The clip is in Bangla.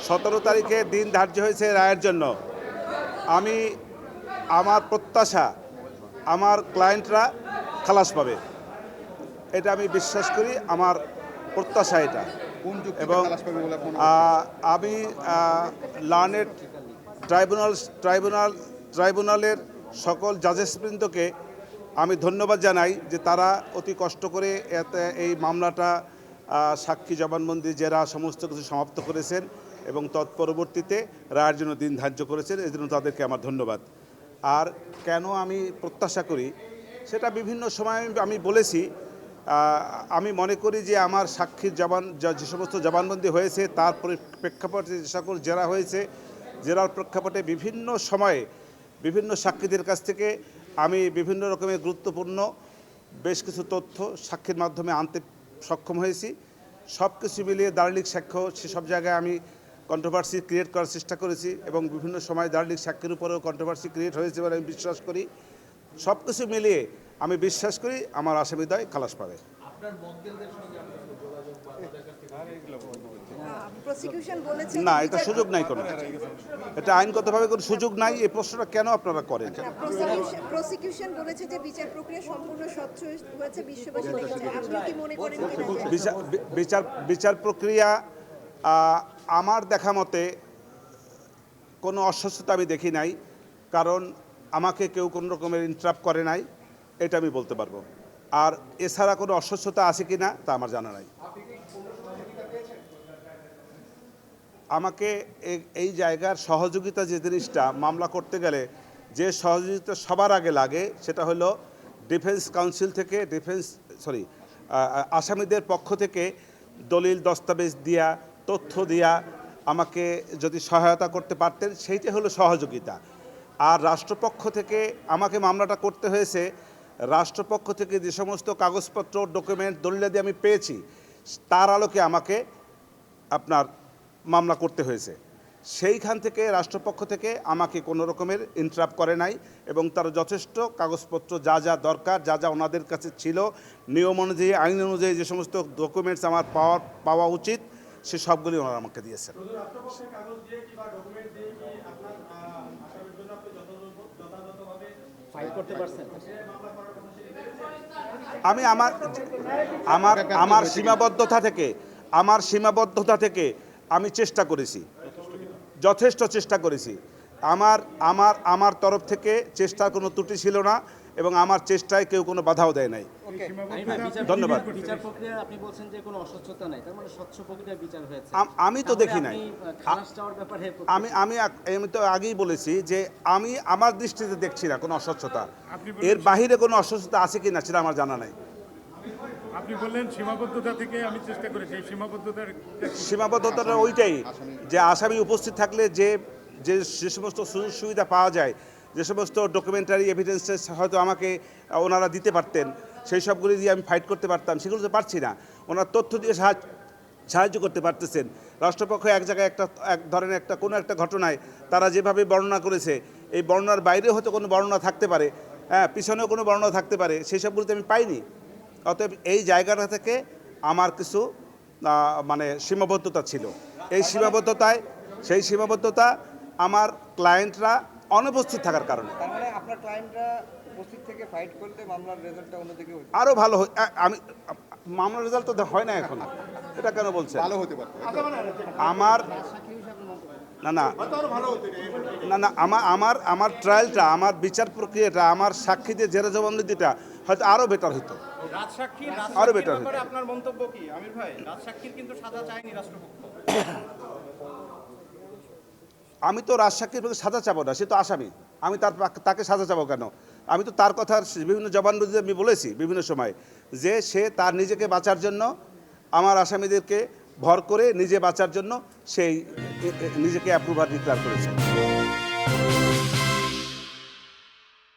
17 তারিখে দিন ধার্য হয়েছে রায়ের জন্য। আমি আমার প্রত্যাশা আমার ক্লায়েন্টরা খালাস পাবে, এটা আমি বিশ্বাস করি, আমার প্রত্যাশা এটা। এবং আমি লার্নেড ট্রাইব্যুনালের সকল জাজেসবৃন্দকে আমি ধন্যবাদ জানাই যে তারা অতি কষ্ট করে এই মামলাটা সাক্ষী জবানবন্দি জেরা সমস্ত কিছু সমাপ্ত করেছেন এবং তৎপরবর্তীতে রায়ের জন্য দিন ধার্য করেছেন, এই জন্য তাদেরকে আমার ধন্যবাদ। আর কেন আমি প্রত্যাশা করি সেটা বিভিন্ন সময় আমি বলেছি। আমি মনে করি যে আমার সাক্ষীর যে সমস্ত জবানবন্দি হয়েছে তার প্রেক্ষাপটে যে সকল জেরা হয়েছে, জেরার প্রেক্ষাপটে বিভিন্ন সময়ে বিভিন্ন সাক্ষীদের কাছ থেকে আমি বিভিন্ন রকমের গুরুত্বপূর্ণ বেশ কিছু তথ্য সাক্ষীর মাধ্যমে আনতে সক্ষম হয়েছি। সব কিছু মিলিয়ে দালিলিক সাক্ষ্য সেসব জায়গায় আমি কন্ট্রোভার্সি ক্রিয়েট করার চেষ্টা করেছি এবং বিভিন্ন সময় দালিলিক সাক্ষীর উপরেও কন্ট্রোভার্সি ক্রিয়েট হয়েছে বলে আমি বিশ্বাস করি। সব কিছু মিলিয়ে আমি বিশ্বাস করি আমার আসামিদ্বয় খালাস পাবে। না, এটা সুযোগ নাই কোনো, এটা আইনগতভাবে কোনো সুযোগ নাই। এই প্রশ্নটা কেন আপনারা করেন? প্রসিকিউশন বলেছে যে বিচার প্রক্রিয়া সম্পূর্ণ স্বচ্ছ হয়েছে, বিশ্ববাসী দেখেছে। আপনি কি মনে করেন বিচার প্রক্রিয়া আমার দেখা মতে কোনো অস্বচ্ছতা আমি দেখি নাই, কারণ আমাকে কেউ কোনো রকমের ইন্টারাপ্ট করে নাই, এটা আমি বলতে পারবো। আর এছাড়া কোনো অস্বচ্ছতা আছে কি না তা আমার জানা নাই। আমাকে এই জায়গার সহযোগিতা যে জিনিসটা মামলা করতে গেলে যে সহযোগিতা সবার আগে লাগে সেটা হলো ডিফেন্স কাউন্সিল থেকে আসামিদের পক্ষ থেকে দলিল দস্তাবেজ দিয়া তথ্য দিয়া আমাকে যদি সহায়তা করতে পারতেন সেইটা হলো সহযোগিতা। আর রাষ্ট্রপক্ষ থেকে আমাকে মামলাটা করতে হয়েছে, রাষ্ট্রপক্ষ থেকে যে সমস্ত কাগজপত্র ডকুমেন্ট দলিলাদি আমি পেয়েছি তার আলোকে আমাকে আপনার মামলা করতে হয়েছে। সেইখান থেকে রাষ্ট্রপক্ষ থেকে আমাকে কোনো রকমের ইন্টারাপ্ট করে নাই এবং তার যথেষ্ট কাগজপত্র যা যা দরকার, যা যা ওনাদের কাছে ছিল নিয়ম অনুযায়ী আইন অনুযায়ী যে সমস্ত ডকুমেন্টস আমার পাওয়া উচিত সে সবগুলি ওনারা আমাকে দিয়েছেন। আমি আমার সীমাবদ্ধতা থেকে আমি চেষ্টা করেছি, যথেষ্ট চেষ্টা করেছি। আমার তরফ থেকে চেষ্টার কোনো ত্রুটি ছিল না এবং আমার চেষ্টায় কেউ কোনো বাধাও দেয় নাই। ধন্যবাদ। বিচার প্রক্রিয়া আপনি বলছেন যে কোনো অস্বচ্ছতা নাই, তার মানে স্বচ্ছ প্রক্রিয়ায় বিচার হয়েছে। আমি তো দেখি নাই। আমি তো আগেই বলেছি যে আমি আমার দৃষ্টিতে দেখছি না কোনো অস্বচ্ছতা। এর বাহিরে কোনো অস্বচ্ছতা আছে কি না সেটা আমার জানা নাই। আপনি বললেন সীমাবদ্ধতা থেকে আমি চেষ্টা করেছি, সীমাবদ্ধতাটা ওইটাই যে আসামি উপস্থিত থাকলে যে সমস্ত সুযোগ সুবিধা পাওয়া যায়, যে সমস্ত ডকুমেন্টারি এভিডেন্সেস হয়তো আমাকে ওনারা দিতে পারতেন, সেই সবগুলি দিয়ে আমি ফাইট করতে পারতাম, সেগুলো তো পারছি না। ওনারা তথ্য দিয়ে সাহায্য করতে পারতেছেন। রাষ্ট্রপক্ষ এক জায়গায় এক ধরনের কোনো একটা ঘটনায় তারা যেভাবে বর্ণনা করেছে এই বর্ণনার বাইরেও হয়তো কোনো বর্ণনা থাকতে পারে, হ্যাঁ, পিছনেও কোনো বর্ণনা থাকতে পারে, সেই সবগুলোতে আমি পাইনি। অতএব এই জায়গাটা থেকে আমার কিছু সীমাবদ্ধতা ছিল। সেই সীমাবদ্ধতা আমার ক্লায়েন্টরা অনুপস্থিত থাকার কারণে। আপনার ক্লায়েন্টরা উপস্থিত থেকে ফাইট করলে মামলার রেজাল্টটা অন্যদিকে আরও ভালো হয়। মামলার রেজাল্ট তো হয় না এখন, এটা কেন বলছেন? ভালো হতে পারত। আমার ট্রায়ালটা, আমার বিচার প্রক্রিয়াটা, আমার সাক্ষীদের জেরা জবানবন্দিটা হয়তো আরও বেটার হতো। আরও বেটার হতো। আপনার মন্তব্য কি আমির ভাই? রাজসাক্ষীর কিন্তু সাজা চায়নি রাষ্ট্রপক্ষ। আমি তো রাজসাক্ষীর প্রতি সাজা চাবো না, সে তো আসামি। আমি তাকে সাজা চাবো কেন? আমি তো তার কথার বিভিন্ন জবানবন্দিতে আমি বলেছি বিভিন্ন সময় যে সে তার নিজেকে বাঁচার জন্য আমার আসামিদেরকে ভর করে নিজে বাঁচার জন্য সেই নিজেকে অ্যাপ্রুভার ডিক্লেয়ার করেছে।